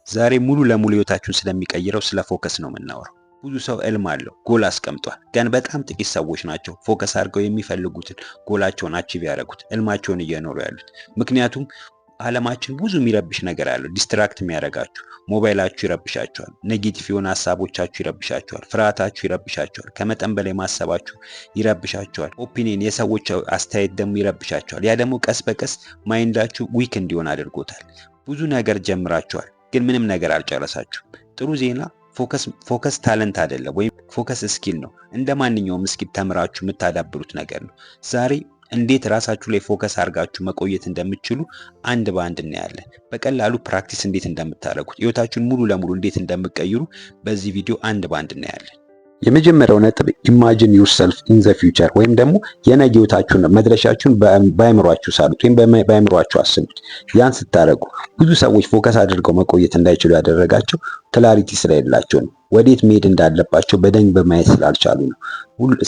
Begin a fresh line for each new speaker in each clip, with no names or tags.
ዛሬ ሙሉ ለሙሉ ህይወታችሁን ስለሚቀይረው ስለ ፎከስ ነው የምናወራው። ብዙ ሰው ህልም አለው፣ ጎል አስቀምጧል። ግን በጣም ጥቂት ሰዎች ናቸው ፎከስ አድርገው የሚፈልጉትን ጎላቸውን አቺቭ ያደረጉት፣ ህልማቸውን እየኖሩ ያሉት። ምክንያቱም ዓለማችን ብዙ የሚረብሽ ነገር አለው። ዲስትራክት የሚያደርጋችሁ ሞባይላችሁ ይረብሻችኋል፣ ኔጌቲቭ የሆነ ሀሳቦቻችሁ ይረብሻችኋል፣ ፍርሃታችሁ ይረብሻችኋል፣ ከመጠን በላይ ማሰባችሁ ይረብሻችኋል፣ ኦፒኒየን የሰዎች አስተያየት ደግሞ ይረብሻችኋል። ያ ደግሞ ቀስ በቀስ ማይንዳችሁ ዊክ እንዲሆን አድርጎታል። ብዙ ነገር ጀምራችኋል ግን ምንም ነገር አልጨረሳችሁም። ጥሩ ዜና ፎከስ ታለንት አይደለም ወይም ፎከስ ስኪል ነው። እንደ ማንኛውም ስኪል ተምራችሁ የምታዳብሩት ነገር ነው። ዛሬ እንዴት ራሳችሁ ላይ ፎከስ አድርጋችሁ መቆየት እንደምትችሉ አንድ በአንድ እናያለን። በቀላሉ ፕራክቲስ እንዴት እንደምታደርጉት፣ ህይወታችሁን ሙሉ ለሙሉ እንዴት እንደምትቀይሩ በዚህ ቪዲዮ አንድ በአንድ እናያለን። የመጀመሪያው ነጥብ ኢማጂን ዩርሰልፍ ኢን ዘ ፊውቸር ወይም ደግሞ የነገ ህይወታችሁን መድረሻችሁን በአይምሯችሁ ሳሉት ወይም በአይምሯችሁ አስቡት። ያን ስታደርጉ ብዙ ሰዎች ፎከስ አድርገው መቆየት እንዳይችሉ ያደረጋቸው ክላሪቲ ስለሌላቸው ነው። ወዴት መሄድ እንዳለባቸው በደንብ ማየት ስላልቻሉ ነው።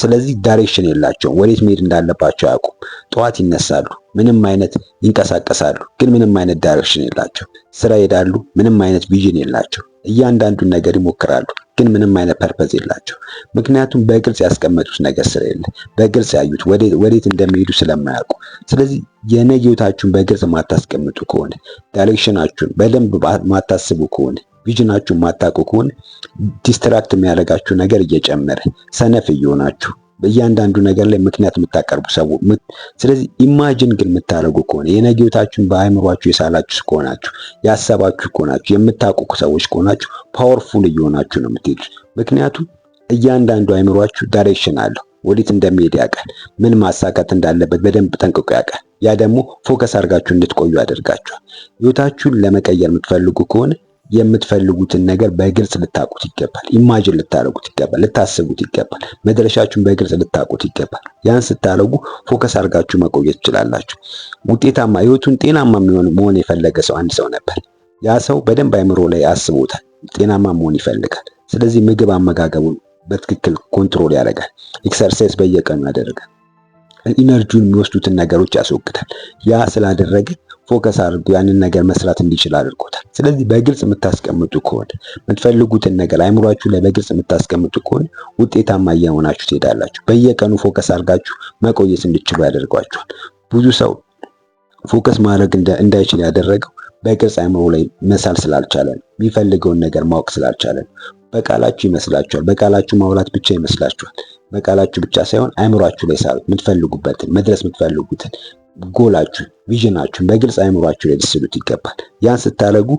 ስለዚህ ዳይሬክሽን የላቸውም። ወዴት መሄድ እንዳለባቸው አያውቁም። ጠዋት ይነሳሉ፣ ምንም አይነት ይንቀሳቀሳሉ፣ ግን ምንም አይነት ዳይሬክሽን የላቸው። ስራ ይሄዳሉ፣ ምንም አይነት ቪዥን የላቸው። እያንዳንዱን ነገር ይሞክራሉ ግን ምንም አይነት ፐርፐዝ የላቸው። ምክንያቱም በግልጽ ያስቀመጡት ነገር ስለሌለ፣ በግልጽ ያዩት ወዴት እንደሚሄዱ ስለማያውቁ። ስለዚህ የነገ ህይወታችሁን በግልጽ ማታስቀምጡ ከሆነ፣ ዳይሬክሽናችሁን በደንብ ማታስቡ ከሆነ፣ ቪዥናችሁን ማታውቁ ከሆነ ዲስትራክት የሚያደርጋችሁ ነገር እየጨመረ ሰነፍ እየሆናችሁ በእያንዳንዱ ነገር ላይ ምክንያት የምታቀርቡ ሰው። ስለዚህ ኢማጂን ግን የምታደርጉ ከሆነ የነገ ህይወታችሁን በአይምሯችሁ የሳላችሁ ከሆናችሁ፣ ያሰባችሁ ከሆናችሁ፣ የምታውቁ ሰዎች ከሆናችሁ ፓወርፉል እየሆናችሁ ነው የምትሄዱት። ምክንያቱም እያንዳንዱ አይምሯችሁ ዳይሬክሽን አለው። ወዴት እንደሚሄድ ያውቃል። ምን ማሳካት እንዳለበት በደንብ ጠንቅቆ ያውቃል። ያ ደግሞ ፎከስ አድርጋችሁ እንድትቆዩ ያደርጋችኋል። ህይወታችሁን ለመቀየር የምትፈልጉ ከሆነ የምትፈልጉትን ነገር በግልጽ ልታውቁት ይገባል። ኢማጂን ልታደርጉት ይገባል። ልታስቡት ይገባል። መድረሻችሁን በግልጽ ልታውቁት ይገባል። ያን ስታደርጉ ፎከስ አድርጋችሁ መቆየት ትችላላችሁ። ውጤታማ ህይወቱን ጤናማ መሆን የፈለገ ሰው አንድ ሰው ነበር። ያ ሰው በደንብ አይምሮ ላይ አስቦታል። ጤናማ መሆን ይፈልጋል። ስለዚህ ምግብ አመጋገቡን በትክክል ኮንትሮል ያደርጋል። ኤክሰርሳይዝ በየቀኑ ያደርጋል። ኢነርጂውን የሚወስዱትን ነገሮች ያስወግዳል። ያ ስላደረገ ፎከስ አድርጎ ያንን ነገር መስራት እንዲችል አድርጎታል። ስለዚህ በግልጽ የምታስቀምጡ ከሆነ የምትፈልጉትን ነገር አይምሯችሁ ላይ በግልጽ የምታስቀምጡ ከሆነ ውጤታማ እየሆናችሁ ትሄዳላችሁ። በየቀኑ ፎከስ አድርጋችሁ መቆየት እንድትችሉ ያደርጓችኋል። ብዙ ሰው ፎከስ ማድረግ እንዳይችል ያደረገው በግልጽ አይምሮ ላይ መሳል ስላልቻለ ነው። የሚፈልገውን ነገር ማወቅ ስላልቻለ ነው። በቃላችሁ ይመስላችኋል። በቃላችሁ ማውራት ብቻ ይመስላችኋል። በቃላችሁ ብቻ ሳይሆን አይምሯችሁ ላይ ሳሉት። የምትፈልጉበትን መድረስ የምትፈልጉትን ጎላችሁን፣ ቪዥናችሁን በግልጽ አይምሯችሁ ላይ ልትስሉት ይገባል። ያን ስታደርጉ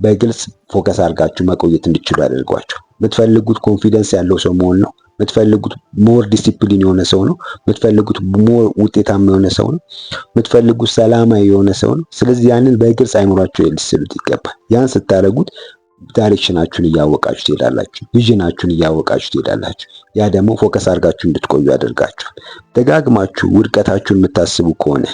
በግልጽ ፎከስ አድርጋችሁ መቆየት እንድትችሉ ያደርጓችሁ። የምትፈልጉት ኮንፊደንስ ያለው ሰው መሆን ነው። የምትፈልጉት ሞር ዲሲፕሊን የሆነ ሰው ነው። የምትፈልጉት ሞር ውጤታማ የሆነ ሰው ነው። የምትፈልጉት ሰላማዊ የሆነ ሰው ነው። ስለዚህ ያንን በግልጽ አይምሯችሁ ላይ ልትስሉት ይገባል። ያን ስታደርጉት ዳይሬክሽናችሁን እያወቃችሁ ትሄዳላችሁ። ቪዥናችሁን እያወቃችሁ ትሄዳላችሁ። ያ ደግሞ ፎከስ አድርጋችሁ እንድትቆዩ ያደርጋችኋል። ደጋግማችሁ ውድቀታችሁን የምታስቡ ከሆነ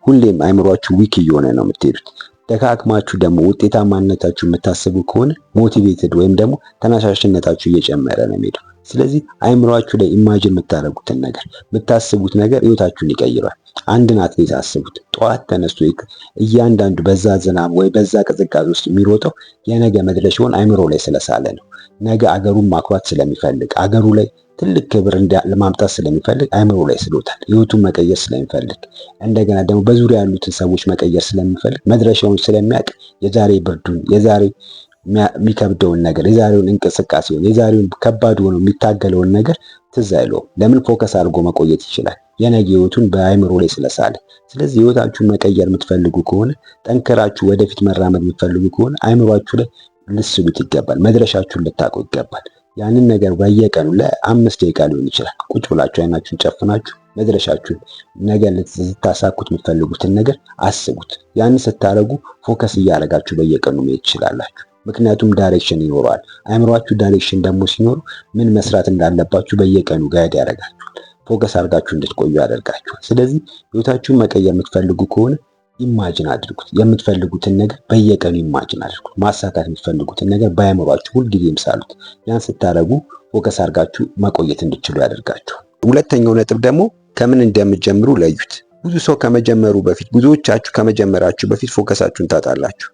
ሁሌም አይምሯችሁ ዊክ እየሆነ ነው የምትሄዱት። ደጋግማችሁ ደግሞ ውጤታማነታችሁ የምታስቡ ከሆነ ሞቲቬትድ ወይም ደግሞ ተነሳሽነታችሁ እየጨመረ ነው የሚሄደው። ስለዚህ አይምሯችሁ ላይ ኢማጂን የምታደርጉትን ነገር የምታስቡት ነገር ህይወታችሁን ይቀይራል። አንድን አትሌት አስቡት። ጠዋት ተነስቶ እያንዳንዱ በዛ ዝናብ ወይ በዛ ቅዝቃዜ ውስጥ የሚሮጠው የነገ መድረሻውን አይምሮ ላይ ስለሳለ ነው። ነገ አገሩን ማኩራት ስለሚፈልግ፣ አገሩ ላይ ትልቅ ክብር ለማምጣት ስለሚፈልግ አይምሮ ላይ ስሎታል። ህይወቱን መቀየር ስለሚፈልግ፣ እንደገና ደግሞ በዙሪያ ያሉትን ሰዎች መቀየር ስለሚፈልግ፣ መድረሻውን ስለሚያውቅ የዛሬ ብርዱን፣ የዛሬ የሚከብደውን ነገር፣ የዛሬውን እንቅስቃሴውን፣ የዛሬውን ከባድ ሆኖ የሚታገለውን ነገር ትዝ አይለውም። ለምን? ፎከስ አድርጎ መቆየት ይችላል። የነገ ህይወቱን በአይምሮ ላይ ስለሳለ። ስለዚህ ህይወታችሁን መቀየር የምትፈልጉ ከሆነ፣ ጠንከራችሁ ወደፊት መራመድ የምትፈልጉ ከሆነ አይምሯችሁ ላይ ልትስሉት ይገባል። መድረሻችሁን ልታውቁ ይገባል። ያንን ነገር በየቀኑ ለ5 ደቂቃ ሊሆን ይችላል ቁጭ ብላችሁ አይናችሁን ጨፍናችሁ መድረሻችሁን ነገ ልታሳኩት የምትፈልጉትን ነገር አስቡት። ያንን ስታደርጉ ፎከስ እያደረጋችሁ በየቀኑ መሄድ ትችላላችሁ። ምክንያቱም ዳይሬክሽን ይኖረዋል። አይምሯችሁ ዳይሬክሽን ደግሞ ሲኖሩ ምን መስራት እንዳለባችሁ በየቀኑ ጋይድ ያደርጋችኋል። ፎከስ አድርጋችሁ እንድትቆዩ ያደርጋችኋል። ስለዚህ ህይወታችሁን መቀየር የምትፈልጉ ከሆነ ኢማጂን አድርጉት። የምትፈልጉትን ነገር በየቀኑ ኢማጂን አድርጉት። ማሳካት የምትፈልጉትን ነገር በአይምሯችሁ ሁልጊዜም ሳሉት። ያን ስታደርጉ ፎከስ አድርጋችሁ መቆየት እንድትችሉ ያደርጋችኋል። ሁለተኛው ነጥብ ደግሞ ከምን እንደምትጀምሩ ለዩት። ብዙዎቻችሁ ከመጀመራችሁ በፊት ፎከሳችሁን ታጣላችሁ።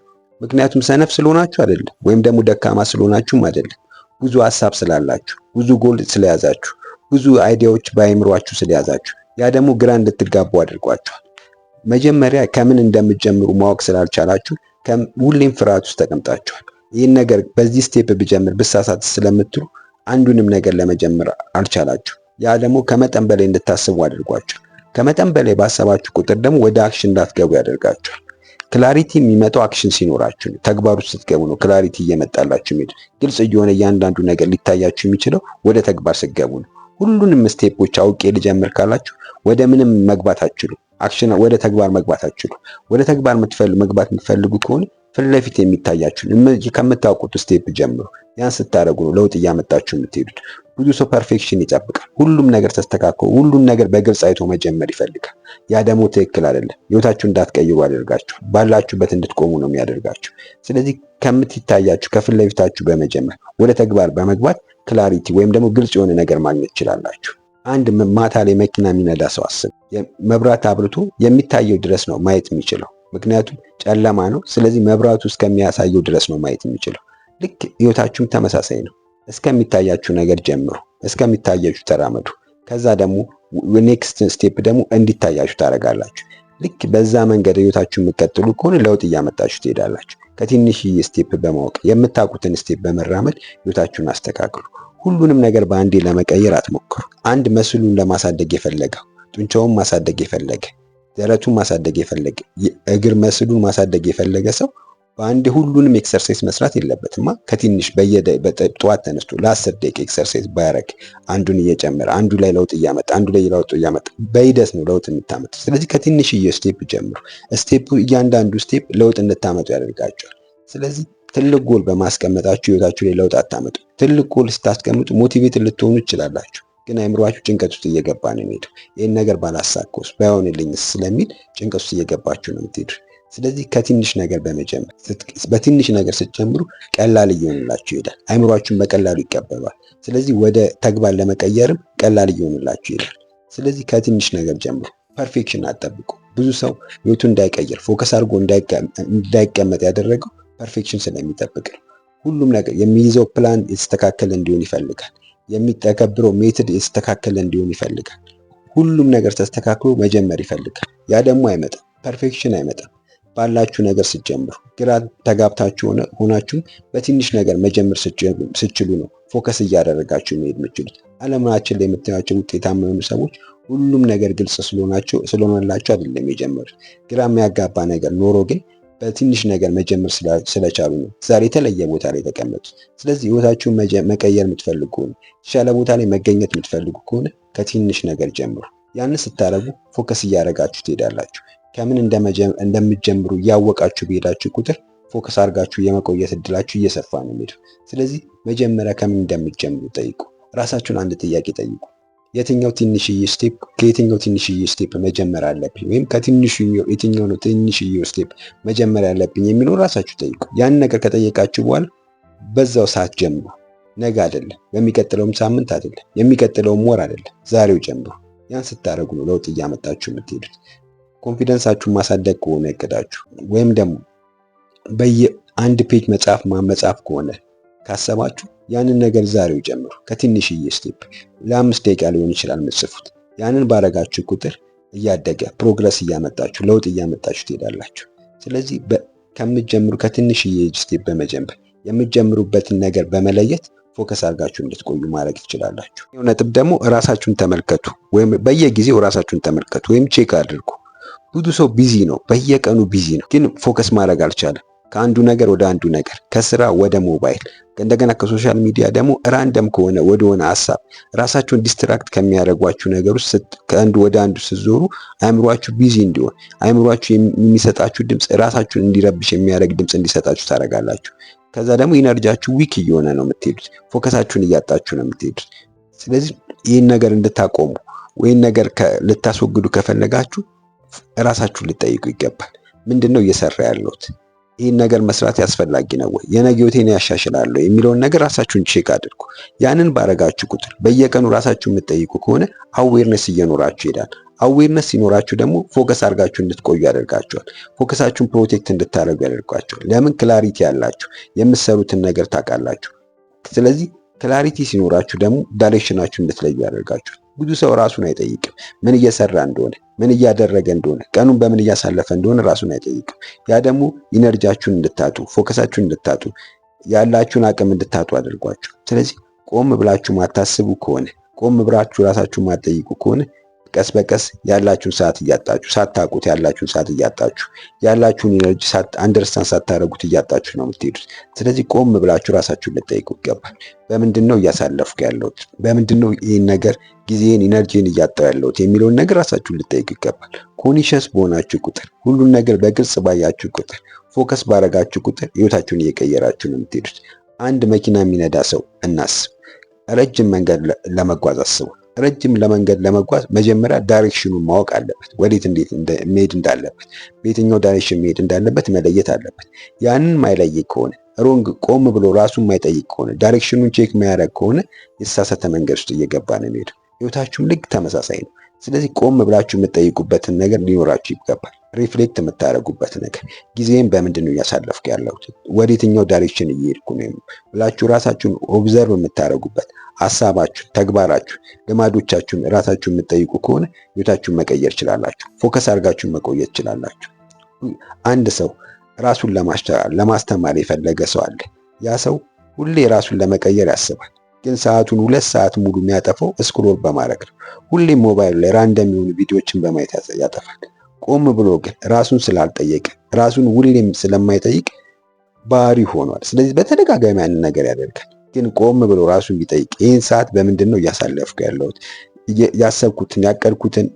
ምክንያቱም ሰነፍ ስለሆናችሁ አይደለም፣ ወይም ደግሞ ደካማ ስለሆናችሁም አይደለም። ብዙ ሀሳብ ስላላችሁ፣ ብዙ ጎል ስለያዛችሁ፣ ብዙ አይዲያዎች በአይምሯችሁ ስለያዛችሁ፣ ያ ደግሞ ግራ እንድትጋቡ አድርጓችኋል። መጀመሪያ ከምን እንደምትጀምሩ ማወቅ ስላልቻላችሁ ሁሌም ፍርሃት ውስጥ ተቀምጣችኋል። ይህን ነገር በዚህ ስቴፕ ብጀምር ብሳሳት ስለምትሉ አንዱንም ነገር ለመጀመር አልቻላችሁ። ያ ደግሞ ከመጠን በላይ እንድታስቡ አድርጓችሁ። ከመጠን በላይ ባሰባችሁ ቁጥር ደግሞ ወደ አክሽን እንዳትገቡ ያደርጋችኋል። ክላሪቲ የሚመጣው አክሽን ሲኖራችሁ ነው። ተግባር ውስጥ ስትገቡ ነው ክላሪቲ እየመጣላችሁ የሚሄድ። ግልጽ እየሆነ እያንዳንዱ ነገር ሊታያችሁ የሚችለው ወደ ተግባር ስትገቡ ነው። ሁሉንም ስቴፖች አውቄ ልጀምር ካላችሁ ወደ ምንም መግባት አትችሉ። አክሽን ወደ ተግባር መግባት አትችሉ። ወደ ተግባር መግባት የምትፈልጉ ከሆነ ፊት ለፊት የሚታያችሁን ከምታውቁት ስቴፕ ጀምሩ። ያን ስታደርጉ ነው ለውጥ እያመጣችሁ የምትሄዱት። ብዙ ሰው ፐርፌክሽን ይጠብቃል። ሁሉም ነገር ተስተካክሎ ሁሉም ነገር በግልጽ አይቶ መጀመር ይፈልጋል። ያ ደግሞ ትክክል አይደለም። ህይወታችሁ እንዳትቀይሩ ያደርጋችሁ። ባላችሁበት እንድትቆሙ ነው የሚያደርጋችሁ። ስለዚህ ከምትታያችሁ ከፊት ለፊታችሁ በመጀመር ወደ ተግባር በመግባት ክላሪቲ ወይም ደግሞ ግልጽ የሆነ ነገር ማግኘት ትችላላችሁ። አንድ ማታ ላይ መኪና የሚነዳ ሰው አስብ። መብራት አብርቶ የሚታየው ድረስ ነው ማየት የሚችለው፣ ምክንያቱም ጨለማ ነው። ስለዚህ መብራቱ እስከሚያሳየው ድረስ ነው ማየት የሚችለው። ልክ ህይወታችሁም ተመሳሳይ ነው። እስከሚታያችሁ ነገር ጀምሩ፣ እስከሚታያችሁ ተራመዱ። ከዛ ደግሞ ኔክስት ስቴፕ ደግሞ እንዲታያችሁ ታደርጋላችሁ። ልክ በዛ መንገድ ህይወታችሁ የምትቀጥሉ ከሆነ ለውጥ እያመጣችሁ ትሄዳላችሁ። ከትንሽዬ ስቴፕ በማወቅ የምታውቁትን ስቴፕ በመራመድ ህይወታችሁን አስተካክሉ። ሁሉንም ነገር በአንዴ ለመቀየር አትሞክሩ። አንድ መስሉን ለማሳደግ የፈለገ፣ ጡንቻውን ማሳደግ የፈለገ፣ ደረቱን ማሳደግ የፈለገ፣ እግር መስሉን ማሳደግ የፈለገ ሰው በአንድ ሁሉንም ኤክሰርሳይዝ መስራት የለበትማ። ከትንሽ ጠዋት ተነስቶ ለ10 ደቂቃ ኤክሰርሳይዝ ባያረግ አንዱን እየጨመረ አንዱ ላይ ለውጥ እያመጣ አንዱ ላይ ለውጥ እያመጣ በሂደት ነው ለውጥ የምታመጡ። ስለዚህ ከትንሽዬ ስቴፕ ጀምሩ። ስቴፕ እያንዳንዱ ስቴፕ ለውጥ እንድታመጡ ያደርጋቸዋል። ስለዚህ ትልቅ ጎል በማስቀመጣችሁ ህይወታችሁ ላይ ለውጥ አታመጡ። ትልቅ ጎል ስታስቀምጡ ሞቲቬት ልትሆኑ ይችላላችሁ፣ ግን አይምሯችሁ ጭንቀት ውስጥ እየገባ ነው የሚሄደው። ይህን ነገር ባላሳካውስ ባይሆንልኝስ ስለሚል ጭንቀት ውስጥ እየገባችሁ ነው የምትሄዱ። ስለዚህ ከትንሽ ነገር በመጀመር በትንሽ ነገር ስትጀምሩ ቀላል እየሆንላችሁ ይሄዳል። አይምሯችሁን በቀላሉ ይቀበሏል። ስለዚህ ወደ ተግባር ለመቀየርም ቀላል እየሆንላችሁ ይሄዳል። ስለዚህ ከትንሽ ነገር ጀምሩ። ፐርፌክሽን አትጠብቁ። ብዙ ሰው ህይወቱ እንዳይቀየር ፎከስ አድርጎ እንዳይቀመጥ ያደረገው ፐርፌክሽን ስለሚጠብቅ ነው። ሁሉም ነገር የሚይዘው ፕላን የተስተካከለ እንዲሆን ይፈልጋል። የሚተገብረው ሜትድ የተስተካከለ እንዲሆን ይፈልጋል። ሁሉም ነገር ተስተካክሎ መጀመር ይፈልጋል። ያ ደግሞ አይመጣም፣ ፐርፌክሽን አይመጣም። ባላችሁ ነገር ስትጀምሩ ግራ ተጋብታችሁ ሆናችሁ በትንሽ ነገር መጀመር ስትችሉ ነው ፎከስ እያደረጋችሁ መሄድ የምትችሉት። ዓለማችን ላይ የምታዩቸው ውጤታማ የሆኑ ሰዎች ሁሉም ነገር ግልጽ ስለሆነላቸው አይደለም የጀመሩት። ግራ የሚያጋባ ነገር ኖሮ ግን በትንሽ ነገር መጀመር ስለቻሉ ነው ዛሬ የተለየ ቦታ ላይ ተቀመጡት። ስለዚህ ህይወታችሁን መቀየር የምትፈልጉ ከሆነ የተሻለ ቦታ ላይ መገኘት የምትፈልጉ ከሆነ ከትንሽ ነገር ጀምሩ። ያን ስታረጉ ፎከስ እያደረጋችሁ ትሄዳላችሁ። ከምን እንደምትጀምሩ እያወቃችሁ በሄዳችሁ ቁጥር ፎከስ አድርጋችሁ የመቆየት እድላችሁ እየሰፋ ነው የሚሄደው። ስለዚህ መጀመሪያ ከምን እንደምትጀምሩ ጠይቁ። ራሳችሁን አንድ ጥያቄ ጠይቁ። የትኛው ትንሽዬ ስቴፕ መጀመር አለብኝ፣ ወይም የትኛው ነው ትንሽዬ ስቴፕ መጀመር አለብኝ የሚለው ራሳችሁ ጠይቁ። ያን ነገር ከጠየቃችሁ በኋላ በዛው ሰዓት ጀምሩ። ነገ አይደለም፣ በሚቀጥለውም ሳምንት አይደለም፣ የሚቀጥለውም ወር አይደለም፣ ዛሬው ጀምሩ። ያን ስታደርጉ ነው ለውጥ እያመጣችሁ የምትሄዱት። ኮንፊደንሳችሁን ማሳደግ ከሆነ እቅዳችሁ፣ ወይም ደግሞ በየአንድ ፔጅ መጻፍ ከሆነ ካሰባችሁ ያንን ነገር ዛሬው ጀምሩ። ከትንሽዬ ስቴፕ ለ5 ደቂቃ ሊሆን ይችላል የምትጽፉት። ያንን ባረጋችሁ ቁጥር እያደገ ፕሮግረስ እያመጣችሁ ለውጥ እያመጣችሁ ትሄዳላችሁ። ስለዚህ ከምትጀምሩ ከትንሽዬ ስቴፕ በመጀመር የምትጀምሩበትን ነገር በመለየት ፎከስ አድርጋችሁ እንድትቆዩ ማድረግ ትችላላችሁ። ይሄው ነጥብ ደግሞ ራሳችሁን ተመልከቱ፣ ወይም በየጊዜው ራሳችሁን ተመልከቱ ወይም ቼክ አድርጉ። ብዙ ሰው ቢዚ ነው፣ በየቀኑ ቢዚ ነው፣ ግን ፎከስ ማድረግ አልቻለም። ከአንዱ ነገር ወደ አንዱ ነገር፣ ከስራ ወደ ሞባይል፣ እንደገና ከሶሻል ሚዲያ ደግሞ ራንደም ከሆነ ወደሆነ ሐሳብ ራሳችሁን ዲስትራክት ከሚያደርጓችሁ ነገር ውስጥ ከአንዱ ወደ አንዱ ስትዞሩ አእምሯችሁ ቢዚ እንዲሆን፣ አእምሯችሁ የሚሰጣችሁ ድምጽ ራሳችሁን እንዲረብሽ የሚያደርግ ድምጽ እንዲሰጣችሁ ታደርጋላችሁ። ከዛ ደግሞ ኢነርጂያችሁ ዊክ እየሆነ ነው የምትሄዱት፣ ፎከሳችሁን እያጣችሁ ነው የምትሄዱት። ስለዚህ ይህን ነገር እንድታቆሙ ወይን ነገር ልታስወግዱ ከፈለጋችሁ ራሳችሁን ልጠይቁ ይገባል። ምንድነው እየሰራ ያለሁት? ይህን ነገር መስራት ያስፈልጋል ነው ወይ? የነገ ህይወቴን ያሻሽላል የሚለውን ነገር ራሳችሁን ቼክ አድርጉ። ያንን ባረጋችሁ ቁጥር በየቀኑ ራሳችሁን የምትጠይቁ ከሆነ አዌርነስ እየኖራችሁ ይሄዳል። አዌርነስ ሲኖራችሁ ደግሞ ፎከስ አድርጋችሁ እንድትቆዩ ያደርጋችኋል። ፎከሳችሁን ፕሮቴክት እንድታደርጉ ያደርጋችኋል። ለምን? ክላሪቲ ያላችሁ የምትሰሩትን ነገር ታውቃላችሁ። ስለዚህ ክላሪቲ ሲኖራችሁ ደግሞ ዳይሬክሽናችሁ እንድትለዩ ያደርጋችኋል። ብዙ ሰው ራሱን አይጠይቅም። ምን እየሰራ እንደሆነ፣ ምን እያደረገ እንደሆነ፣ ቀኑን በምን እያሳለፈ እንደሆነ ራሱን አይጠይቅም። ያ ደግሞ ኢነርጂያችሁን እንድታጡ፣ ፎከሳችሁን እንድታጡ፣ ያላችሁን አቅም እንድታጡ አድርጓችሁ። ስለዚህ ቆም ብላችሁ ማታስቡ ከሆነ፣ ቆም ብላችሁ ራሳችሁን ማትጠይቁ ከሆነ ቀስ በቀስ ያላችሁን ሰዓት እያጣችሁ፣ ሳታውቁት ያላችሁን ሰዓት እያጣችሁ፣ ያላችሁን ኢነርጂ አንደርስታንድ ሳታደርጉት እያጣችሁ ነው የምትሄዱት። ስለዚህ ቆም ብላችሁ ራሳችሁን ልጠይቁ ይገባል። በምንድን ነው እያሳለፍኩ ያለሁት? በምንድን ነው ይህን ነገር ጊዜን ኢነርጂን እያጣሁ ያለሁት የሚለውን ነገር ራሳችሁን ልጠይቁ ይገባል። ኮንሺየስ በሆናችሁ ቁጥር፣ ሁሉን ነገር በግልጽ ባያችሁ ቁጥር፣ ፎከስ ባረጋችሁ ቁጥር ህይወታችሁን እየቀየራችሁ ነው የምትሄዱት። አንድ መኪና የሚነዳ ሰው እናስብ። ረጅም መንገድ ለመጓዝ አስቡ። ረጅም ለመንገድ ለመጓዝ መጀመሪያ ዳይሬክሽኑን ማወቅ አለበት። ወዴት እንዴት መሄድ እንዳለበት፣ በየትኛው ዳይሬክሽን መሄድ እንዳለበት መለየት አለበት። ያንን ማይለይ ከሆነ ሮንግ ቆም ብሎ ራሱን ማይጠይቅ ከሆነ ዳይሬክሽኑን ቼክ ማያደርግ ከሆነ የተሳሳተ መንገድ ውስጥ እየገባ ነው የሚሄደው። ህይወታችሁም ልክ ተመሳሳይ ነው። ስለዚህ ቆም ብላችሁ የምትጠይቁበትን ነገር ሊኖራችሁ ይገባል። ሪፍሌክት የምታደርጉበት ነገር፣ ጊዜን በምንድን ነው እያሳለፍኩ ያለሁት፣ ወዴትኛው ዳይሬክሽን እየሄድኩ ነው ብላችሁ ራሳችሁን ኦብዘርቭ የምታደርጉበት፣ ሀሳባችሁን፣ ተግባራችሁን፣ ልማዶቻችሁን ራሳችሁን የምትጠይቁ ከሆነ ህይወታችሁን መቀየር ችላላችሁ። ፎከስ አድርጋችሁን መቆየት ችላላችሁ። አንድ ሰው ራሱን ለማስተማር የፈለገ ሰው አለ። ያ ሰው ሁሌ ራሱን ለመቀየር ያስባል፣ ግን ሰዓቱን 2 ሰዓት ሙሉ የሚያጠፋው ስክሮል በማድረግ ነው። ሁሌም ሞባይሉ ላይ ራንደም የሆኑ ቪዲዮዎችን በማየት ያጠፋል። ቆም ብሎ ግን ራሱን ስላልጠየቀ፣ ራሱን ሁሌም ስለማይጠይቅ ባህሪ ሆኗል። ስለዚህ በተደጋጋሚ ያንን ነገር ያደርጋል። ግን ቆም ብሎ ራሱን ቢጠይቅ፣ ይህን ሰዓት በምንድን ነው እያሳለፍኩ ያለሁት፣ ያሰብኩትን ያቀድኩትን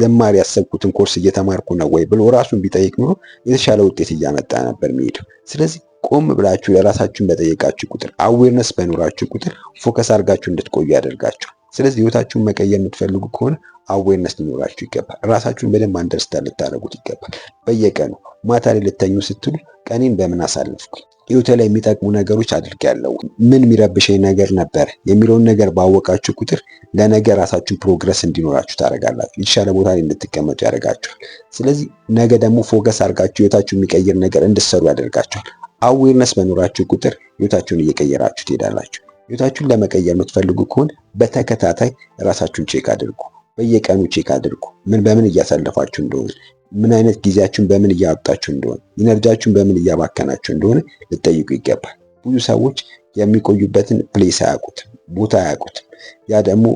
ለማር ያሰብኩትን ኮርስ እየተማርኩ ነው ወይ ብሎ ራሱን ቢጠይቅ ኖሮ የተሻለ ውጤት እያመጣ ነበር የሚሄደው። ስለዚህ ቆም ብላችሁ ለራሳችሁን በጠየቃችሁ ቁጥር፣ አዌርነስ በኖራችሁ ቁጥር ፎከስ አድርጋችሁ እንድትቆዩ ያደርጋችኋል። ስለዚህ ህይወታችሁን መቀየር የምትፈልጉ ከሆነ አዌርነስ ሊኖራችሁ ይገባል። ራሳችሁን በደንብ አንደርስታንድ ልታደርጉት ይገባል። በየቀኑ ማታ ላይ ልተኙ ስትሉ ቀኔን በምን አሳለፍኩ፣ ህይወቴ ላይ የሚጠቅሙ ነገሮች አድርጌያለሁ፣ ምን የሚረብሸኝ ነገር ነበር የሚለውን ነገር ባወቃችሁ ቁጥር ለነገ ራሳችሁን ፕሮግረስ እንዲኖራችሁ ታደርጋላችሁ። የተሻለ ቦታ ላይ እንድትቀመጡ ያደርጋችኋል። ስለዚህ ነገ ደግሞ ፎከስ አድርጋችሁ ህይወታችሁን የሚቀይር ነገር እንድትሰሩ ያደርጋችኋል። አዌርነስ በኖራችሁ ቁጥር ህይወታችሁን እየቀየራችሁ ትሄዳላችሁ። ህይወታችሁን ለመቀየር የምትፈልጉ ከሆነ በተከታታይ ራሳችሁን ቼክ አድርጉ። በየቀኑ ቼክ አድርጉ። በምን እያሳለፋችሁ እንደሆነ፣ ምን አይነት ጊዜያችሁን በምን እያወጣችሁ እንደሆነ፣ ኢነርጂያችሁን በምን እያባከናችሁ እንደሆነ ልጠይቁ ይገባል። ብዙ ሰዎች የሚቆዩበትን ፕሌስ አያውቁትም፣ ቦታ አያውቁትም። ያ ደግሞ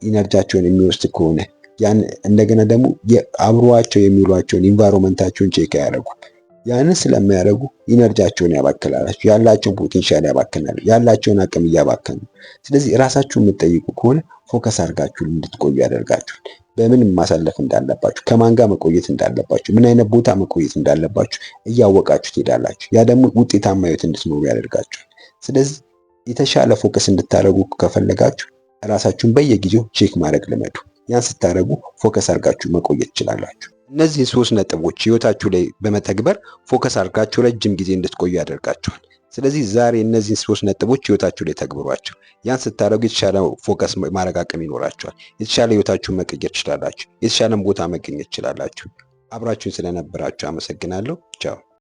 ኢነርጂያቸውን የሚወስድ ከሆነ ያን እንደገና ደግሞ አብሯቸው የሚውሏቸውን ኢንቫይሮንመንታቸውን ቼክ አያደርጉ። ያንን ስለማያደርጉ ኢነርጂያቸውን ያባክናሉ፣ ያላቸውን ፖቴንሻል ያባክናሉ፣ ያላቸውን አቅም እያባከኑ። ስለዚህ ራሳችሁን የምትጠይቁ ከሆነ ፎከስ አድርጋችሁ እንድትቆዩ ያደርጋችኋል። በምን ማሳለፍ እንዳለባችሁ፣ ከማን ጋር መቆየት እንዳለባችሁ፣ ምን አይነት ቦታ መቆየት እንዳለባችሁ እያወቃችሁ ትሄዳላችሁ። ያ ደግሞ ውጤታማ ህይወት እንድትኖሩ ያደርጋችኋል። ስለዚህ የተሻለ ፎከስ እንድታደርጉ ከፈለጋችሁ ራሳችሁን በየጊዜው ቼክ ማድረግ ልመዱ። ያን ስታደርጉ ፎከስ አድርጋችሁ መቆየት ትችላላችሁ። እነዚህን 3 ነጥቦች ህይወታችሁ ላይ በመተግበር ፎከስ አድርጋችሁ ረጅም ጊዜ እንድትቆዩ ያደርጋችኋል። ስለዚህ ዛሬ እነዚህን 3 ነጥቦች ህይወታችሁ ላይ ተግብሯቸው። ያን ስታደርጉ የተሻለ ፎከስ ማድረግ አቅም ይኖራችኋል። የተሻለ ህይወታችሁን መቀየር ትችላላችሁ። የተሻለም ቦታ መገኘት ትችላላችሁ። አብራችሁን ስለነበራችሁ አመሰግናለሁ። ቻው።